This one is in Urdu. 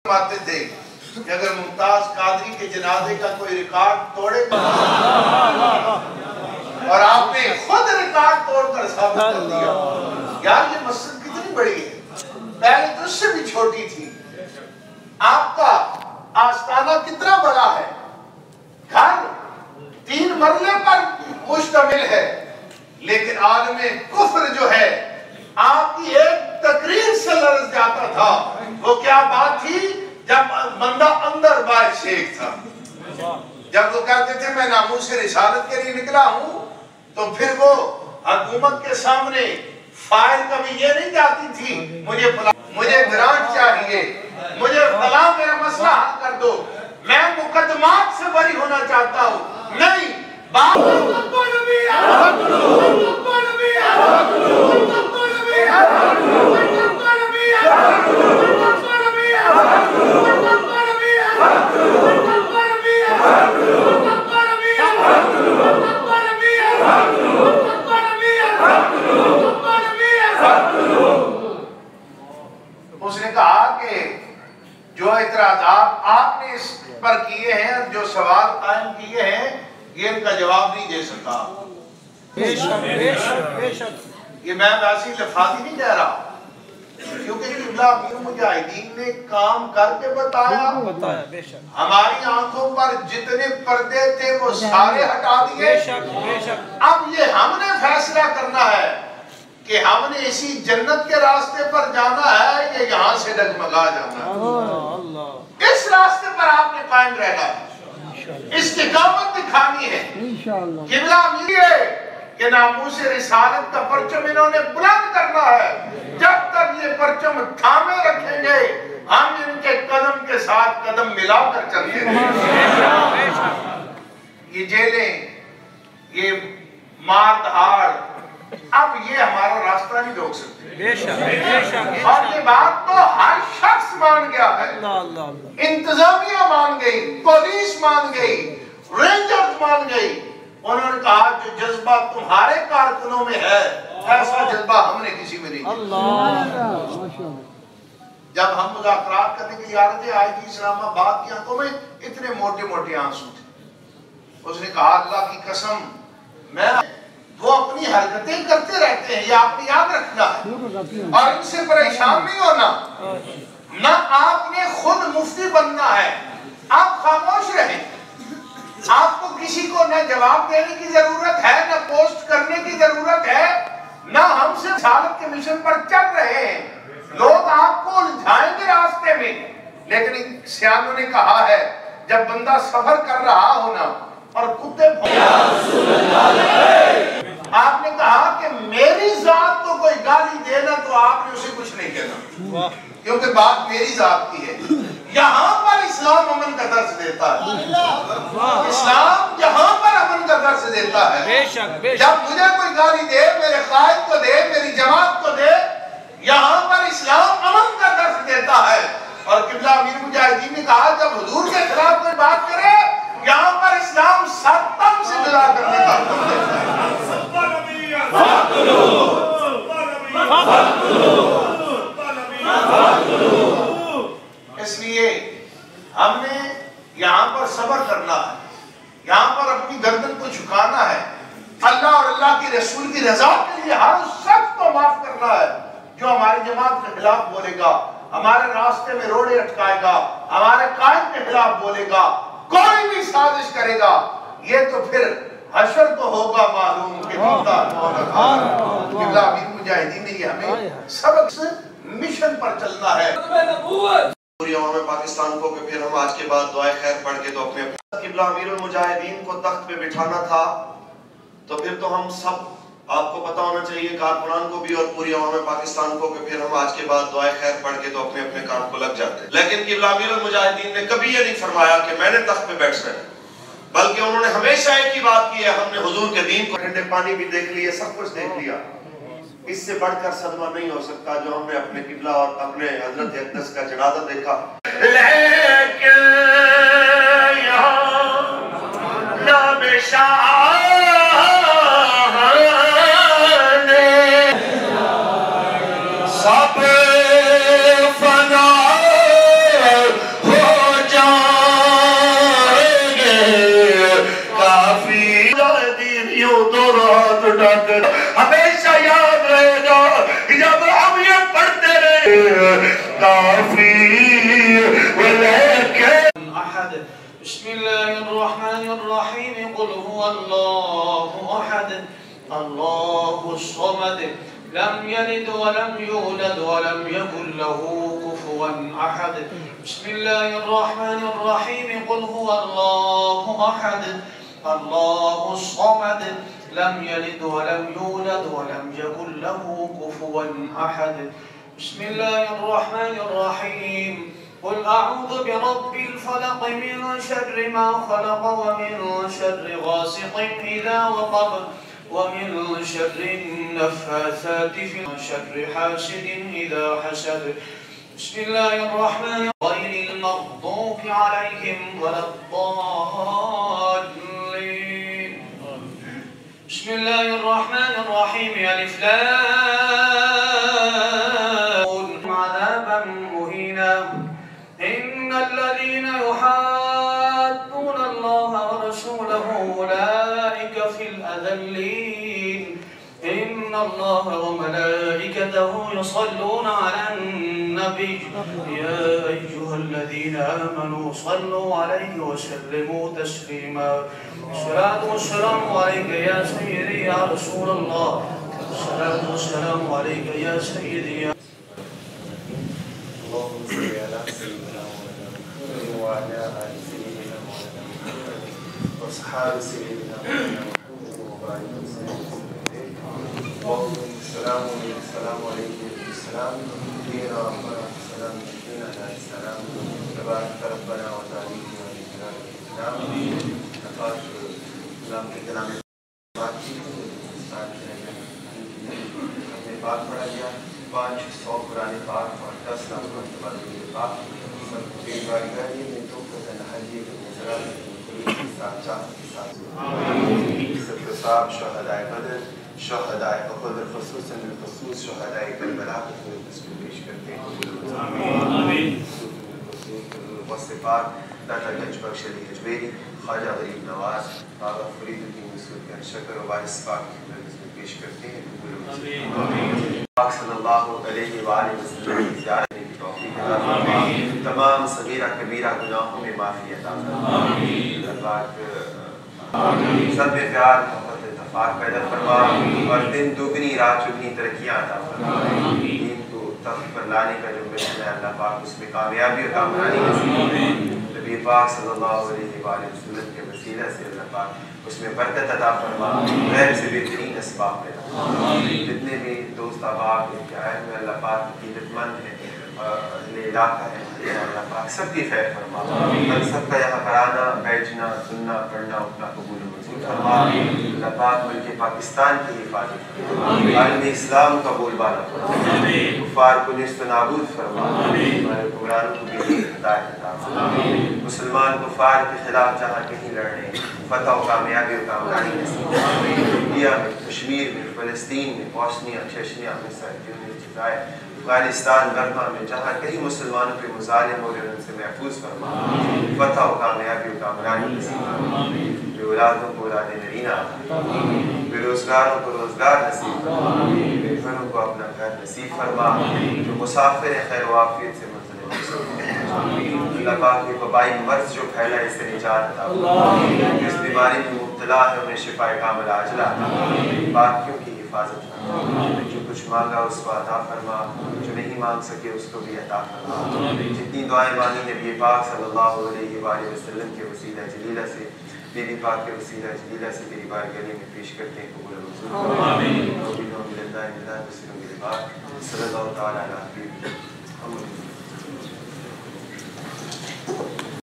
فرماتے تھے کہ اگر ممتاز قادری کے جنازے کا کوئی ریکارڈ توڑے اور آپ نے خود ریکارڈ توڑ کر ثابت کر دیا یار یہ مسجد کتنی بڑی ہے، پہلے تو اس سے بھی چھوٹی تھی، آپ کا آستانہ کتنا بڑا ہے، گھر 3 مرلے پر مشتمل ہے، لیکن عالم کفر جو ہے آپ کی ایک تقریر سے لرز جاتا تھا۔ وہ کیا بات تھی؟ جب بندہ اندر باہر شیخ تھا، جب وہ کہتے تھے میں ناموس رسالت کے لیے نکلا ہوں، تو پھر وہ حکومت کے سامنے فائل کبھی یہ نہیں جاتی تھی مجھے گرانٹ چاہیے، مجھے فلاں میرا مسئلہ حل کر دو، میں مقدمات سے بری ہونا چاہتا ہوں، نہیں اس نے کہا کہ جو اعتراضات آپ نے اس پر کیے ہیں، جو سوال قائم کیے ہیں، یہ ان کا جواب نہیں دے سکا۔ بے شک یہ میں ویسی لفاظی نہیں کہہ رہا، کیونکہ قبلہ امیر مجاہدین نے کام کر کے بتایا، ہماری آنکھوں پر جتنے پردے تھے وہ سارے ہٹا دیے۔ اب یہ ہم نے فیصلہ کرنا ہے کہ ہم نے اسی جنت کے راستے پر جانا ہے یا یہاں سے ڈگمگا جانا ہے۔ اس راستے پر آپ نے قائم رہنا ہے، استقامت دکھانی ہے۔ قبلہ امیر ہے کہ ناموس رسالت کا پرچم انہوں نے بلند کرنا ہے، جب تک یہ پرچم تھامے رکھیں گے ہم ان کے قدم کے ساتھ قدم ملا کر چلتے رہیں۔ یہ جیلیں، یہ مار دھاڑ، اب یہ ہمارا راستہ نہیں روک سکتے، اور یہ بات تو ہر شخص مان گیا ہے، انتظامیہ مان گئی، پولیس مان گئی، رینجرز مان گئی۔ انہوں نے کہا جو جذبہ تمہارے کارکنوں میں ہے ایسا جذبہ ہم نے کسی میں نہیں کیا۔ جب ہم مذاکرات کرنے کے لیے آ رہے تھے، آئی تھی اسلام آباد کی آنکھوں میں اتنے موٹے موٹے آنسو تھے۔ اس نے کہا اللہ کی قسم وہ اپنی حرکتیں کرتے رہتے ہیں، یہ آپ نے یاد رکھنا ہے اور ان سے پریشان نہیں ہونا، نہ آپ نے خود مفتی بننا ہے، آپ خاموش رہیں، آپ کو کسی کو نہ جواب دینے کی ضرورت ہے، نہ پوسٹ کرنے کی ضرورت ہے، نہ ہم سے رسالت کے مشن پر چل رہے ہیں، لوگ آپ کو الجھائیں گے راستے میں، لیکن سیانوں نے کہا ہے جب بندہ سفر کر رہا ہونا اور کتے آپ نے کہا کہ میری ذات کو کوئی گالی دینا تو آپ نے اسے کچھ نہیں کہنا، کیونکہ بات میری ذات کی ہے۔ یہاں پر اسلام امن کا درس دیتا ہے، اسلام یہاں پر امن کا درس دیتا ہے۔ جب مجھے کوئی گالی دے، میرے قائد کو دے، میری جماعت کو دے، یہاں پر اسلام امن کا درس دیتا ہے۔ اور قبلہ امیر مجاہدین نے کہا جب حضور کے خلاف کوئی بات کرے، یہاں پر اسلام ستم سے جدا کرنے کا حکم دیتا ہے۔ اس لیے ہم نے یہاں پر صبر کرنا ہے، یہاں پر اپنی گردن کو جھکانا ہے، اللہ اور اللہ کی رسول کی رضا کے لیے ہر اس شخص کو معاف کرنا ہے جو ہماری جماعت کے خلاف بولے گا، ہمارے راستے میں روڑے اٹکائے گا، ہمارے قائد کے خلاف بولے گا، کوئی بھی سازش کرے گا، یہ تو پھر حشر کو ہوگا معلوم کہ جوتا قبلہ امیر مجاہدین نے یہ ہمیں سبق سے مشن پر چلنا ہے۔ پوری عوام پاکستان کو کہ پھر ہم آج کے بعد دعائے خیر پڑھ کے تو اپنے قبلہ امیر المجاہدین کو تخت پہ بٹھانا تھا، تو پھر تو ہم سب آپ کو پتا ہونا چاہیے کارکنان کو بھی اور پوری عوام پاکستان کو کہ پھر ہم آج کے بعد دعائے خیر پڑھ کے تو اپنے اپنے کام کو لگ جاتے ہیں۔ لیکن قبلہ امیر المجاہدین نے کبھی یہ نہیں فرمایا کہ میں نے تخت پہ بیٹھنا ہے، بلکہ انہوں نے ہمیشہ ایک ہی بات کی ہے، ہم نے حضور کے دین کو ٹھنڈے پانی بھی دیکھ لیا، سب کچھ دیکھ لیا، اس سے بڑھ کر صدمہ نہیں ہو سکتا جو ہم نے اپنے قبلہ اور اپنے حضرت اقدس کا جنازہ دیکھا۔ لیکن یہاں نام شاہ نے سب فنا الله أحد الله الصمد لم يلد ولم يولد ولم يكن له كفوا أحد بسم الله الرحمن الرحيم قل هو الله أحد الله الصمد لم يلد ولم يولد ولم يكن له كفوا أحد بسم الله الرحمن الرحيم قل أعوذ برب الفلق من شر ما خلق ومن شر غاسق إذا وقب ومن شر النفاثات في شر حاسد إذا حسد بسم الله الرحمن غير المغضوب عليهم ولا الضالين بسم الله الرحمن الرحيم ألف لام عذابا مهينا إن الذين يحادون الله ورسوله أولئك في الأذلين إن الله وملائكته يصلون على النبي يا أيها الذين آمنوا صلوا عليه وسلموا تسليما الصلاة والسلام عليك يا سيدي يا رسول الله الصلاة والسلام عليك يا سيدي يا اللهم صل على سيدنا محمد وعلى آل سيدنا محمد وأصحاب سيدنا محمد وبارك وسلم اللهم السلام عليكم السلام دينا ربنا السلام دينا على السلام تبارك ربنا وتعالى والإكرام والإكرام نفاش نام کے کلام بات کی ہم نے بات پڑھا لیا 500 قرآن پاک اور 10 لاکھ مرتبہ درود پاک سب کی بارگاہ میں تو فتح حجی کے نظرات کے ساتھ چاہت کے ساتھ سب کے ساتھ شہدائے بدر شہدائے احد خصوصاً بالخصوص شہدائے کربلا کو اس کو پیش کرتے ہیں آمین وصفات داتا گنج بخش علی اجمیری خواجہ غریب نواز بابا فرید الدین مسعود کا شکر و وارث پاک کی اس میں پیش کرتے ہیں آمین پاک صلی اللہ علیہ وآلہ وسلم کی زیارت کی توفیق عطا فرما تمام صغیرہ کبیرہ گناہوں میں معافی عطا فرما اللہ پاک سب میں پیار محبت اتفاق پیدا فرما اور دن دگنی رات چگنی ترقیاں عطا فرما دین کو تخت پر لانے کا جو مشن ہے اللہ پاک اس میں کامیابی اور کامرانی نصیب نبی پاک صلی اللہ علیہ وآلہ وسلم کے وسیلہ سے اللہ پاک اس میں برکت عطا فرما غیر سے بہترین اسباب پیدا فرما جتنے بھی دوست احباب کے آئے ہوئے اللہ پاک عقیدت مند ہیں اہل علاقہ ہے اللہ پاک سب کی خیر فرما ہم سب کا یہاں پر آنا بیٹھنا سننا پڑھنا اٹھنا قبول و منظور فرما اللہ پاک ملک پاکستان کی حفاظت فرما عالم اسلام کا بول بالا فرما کفار کو نیست و نابود فرما ہمارے حکمرانوں کو بھی ہدایت عطا فرما مسلمان کفار کے خلاف جہاں کہیں لڑنے فتح و کامیابی و کامرانی نصیب انڈیا میں کشمیر میں فلسطین میں بوسنیا چچنیا مصر جزائر افغانستان برما میں جہاں کہیں مسلمانوں پہ مظالم ہو رہے ان سے محفوظ فرما فتح و کامیابی و کامرانی نصیب فرما بے اولادوں کو اولاد نرینہ بے روزگاروں کو روزگار نصیب فرما بے گھروں کو اپنا گھر نصیب فرما جو مسافر خیر و عافیت سے منزل اللہ پاک کے وبائی مرض جو پھیلا ہے اس سے نجات عطا فرما جس بیماری میں مبتلا ہے انہیں شفا کامل عاجلہ عطا فرما باقیوں کی حفاظت فرما جو کچھ مانگا اس کو عطا فرما جو نہیں مانگ سکے اس کو بھی عطا فرما جتنی دعائیں مانگی نبی پاک صلی اللہ علیہ وآلہ وسلم کے وسیلہ جلیلہ سے بی بی پاک کے وسیلہ جلیلہ سے تیری بارگاہ میں پیش کرتے ہیں قبول و منظور آمین صلی اللہ تعالی علیہ وسلم